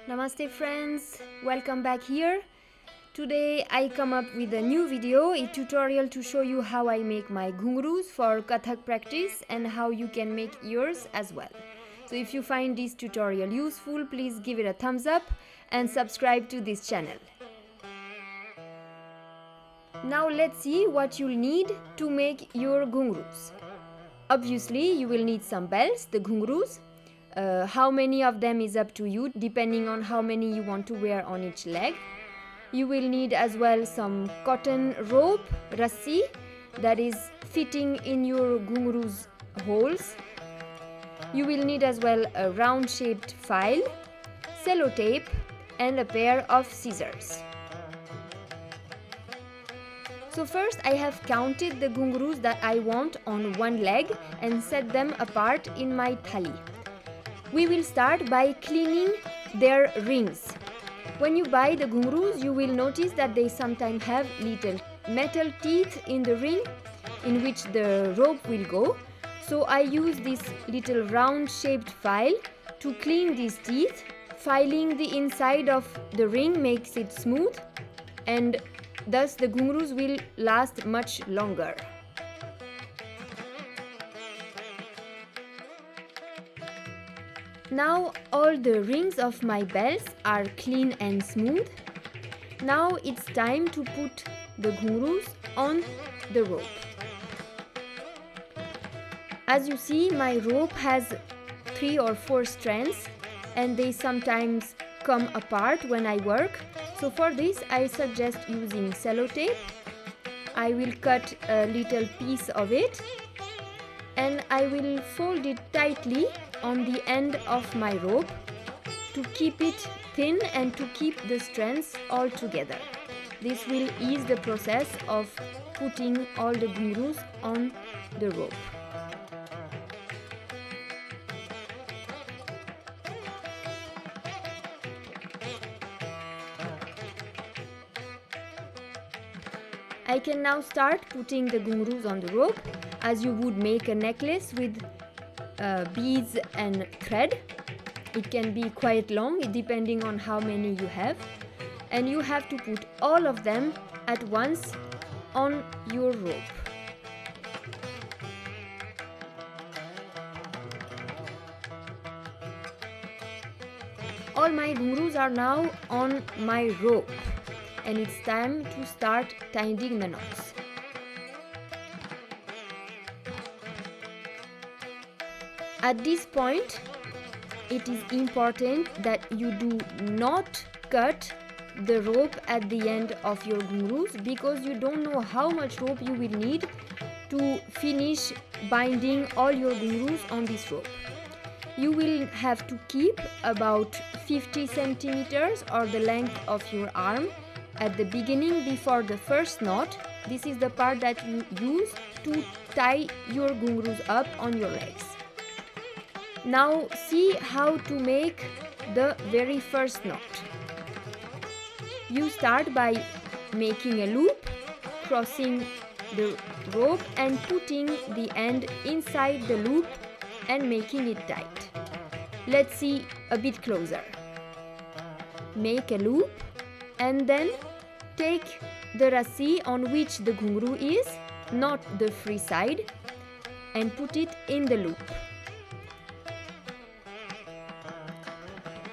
Namaste friends, welcome back here. Today I come up with a new video, a tutorial to show you how I make my ghungurus for kathak practice and how you can make yours as well. So if you find this tutorial useful, please give it a thumbs up and subscribe to this channel. Now let's see what you'll need to make your ghungurus. Obviously you will need some bells, the ghungurus. How many of them is up to you, depending on how many you want to wear on each leg. You will need as well some cotton rope, rassi, that is fitting in your ghungurus holes. You will need as well a round shaped file, cello tape and a pair of scissors. So first I have counted the ghungurus that I want on one leg and set them apart in my thali. We will start by cleaning their rings. When you buy the ghungurus, you will notice that they sometimes have little metal teeth in the ring in which the rope will go. So I use this little round shaped file to clean these teeth. Filing the inside of the ring makes it smooth and thus the ghungurus will last much longer. Now all the rings of my bells are clean and smooth. Now it's time to put the ghungurus on the rope. As you see, my rope has 3 or 4 strands and they sometimes come apart when I work. So for this I suggest using cello tape. I will cut a little piece of it and I will fold it tightly on the end of my rope to keep it thin and to keep the strands all together. This will ease the process of putting all the ghungurus on the rope. I can now start putting the ghungurus on the rope as you would make a necklace with beads and thread. It can be quite long depending on how many you have, and you have to put all of them at once on your rope. All my ghungurus are now on my rope and it's time to start tying the knots. At this point, it is important that you do not cut the rope at the end of your ghungurus because you don't know how much rope you will need to finish binding all your ghungurus on this rope. You will have to keep about 50 centimeters or the length of your arm at the beginning before the first knot. This is the part that you use to tie your ghungurus up on your legs. Now see how to make the very first knot. You start by making a loop, crossing the rope and putting the end inside the loop and making it tight. Let's see a bit closer. Make a loop and then take the rassi on which the ghunguru is, not the free side, and put it in the loop.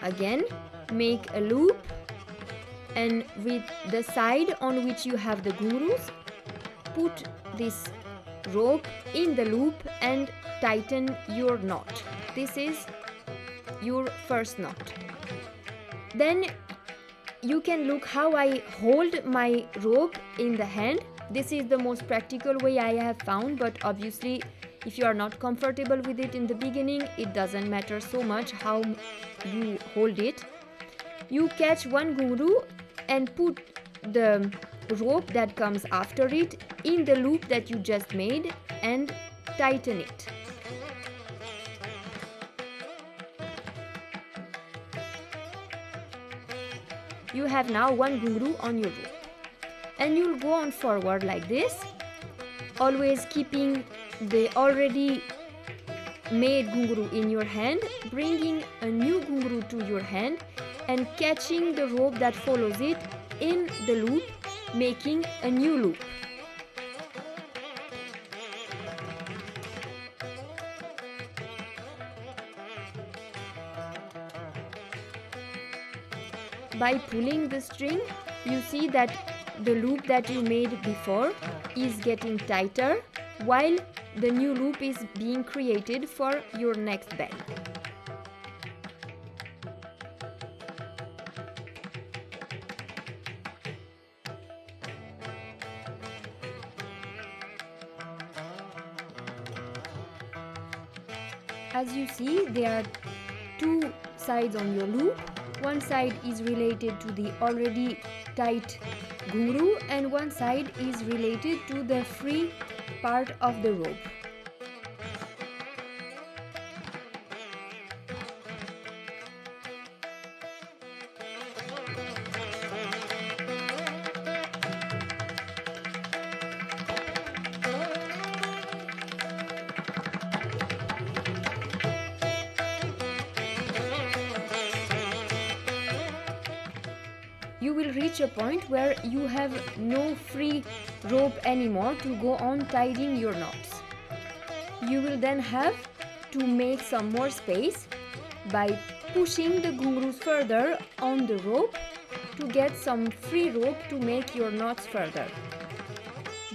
Again, make a loop and with the side on which you have the ghungurus, put this rope in the loop and tighten your knot. This is your first knot. Then you can look how I hold my rope in the hand. This is the most practical way I have found, but obviously if you are not comfortable with it in the beginning, it doesn't matter so much how you hold it. You catch one ghunguru and put the rope that comes after it in the loop that you just made and tighten it. You have now one ghunguru on your rope and you'll go on forward like this, always keeping the already made ghunguru in your hand, bringing a new ghunguru to your hand and catching the rope that follows it in the loop, making a new loop. By pulling the string, you see that the loop that you made before is getting tighter while the new loop is being created for your next bell. As you see, there are two sides on your loop. One side is related to the already tight ghunguru and one side is related to the free part of the rope. You will reach a point where you have no free rope anymore to go on tying your knots. You will then have to make some more space by pushing the ghungurus further on the rope to get some free rope to make your knots further.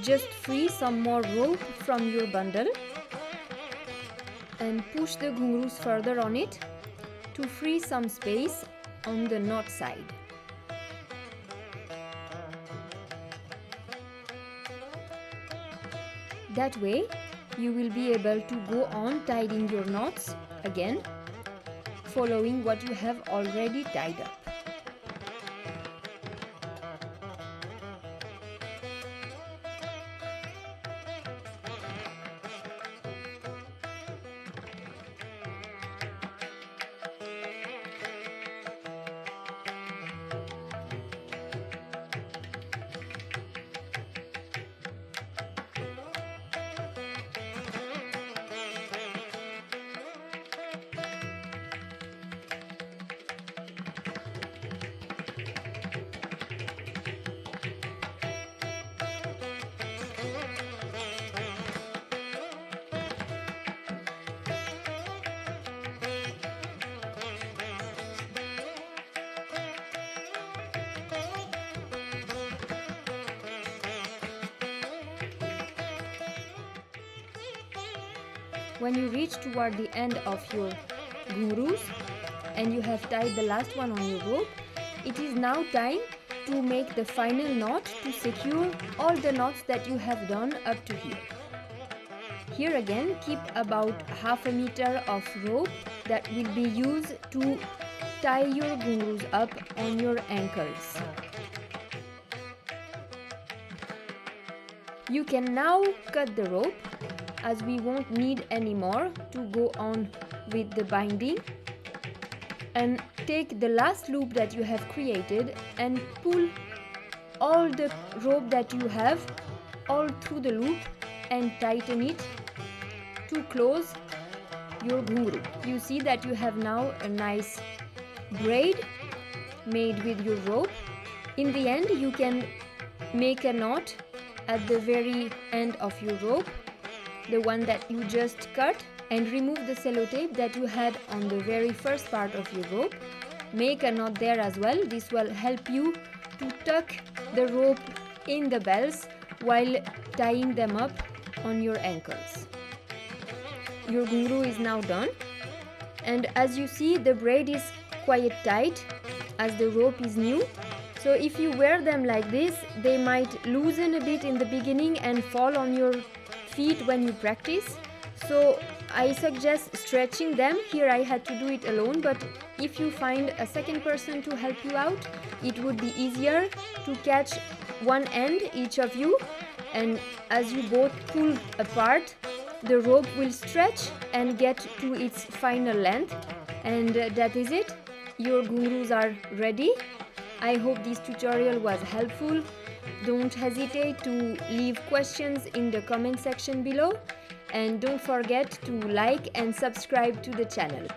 Just free some more rope from your bundle and push the ghungurus further on it to free some space on the knot side. That way, you will be able to go on tying your knots again, following what you have already tied up. When you reach toward the end of your ghungurus and you have tied the last one on your rope, it is now time to make the final knot to secure all the knots that you have done up to here. Here again, keep about half a meter of rope that will be used to tie your ghungurus up on your ankles. You can now cut the rope, as we won't need any more to go on with the binding, and take the last loop that you have created and pull all the rope that you have all through the loop and tighten it to close your ghunguru. You see that you have now a nice braid made with your rope. In the end, you can make a knot at the very end of your rope, the one that you just cut, and remove the sellotape that you had on the very first part of your rope. Make a knot there as well. This will help you to tuck the rope in the bells while tying them up on your ankles. Your ghunguru is now done, and as you see, the braid is quite tight as the rope is new. So if you wear them like this, they might loosen a bit in the beginning and fall on your feet when you practice. So I suggest stretching them. Here I had to do it alone, but if you find a second person to help you out, it would be easier to catch one end, each of you, and as you both pull apart, the rope will stretch and get to its final length, and that is it. Your ghungurus are ready. I hope this tutorial was helpful. Don't hesitate to leave questions in the comment section below, and don't forget to like and subscribe to the channel.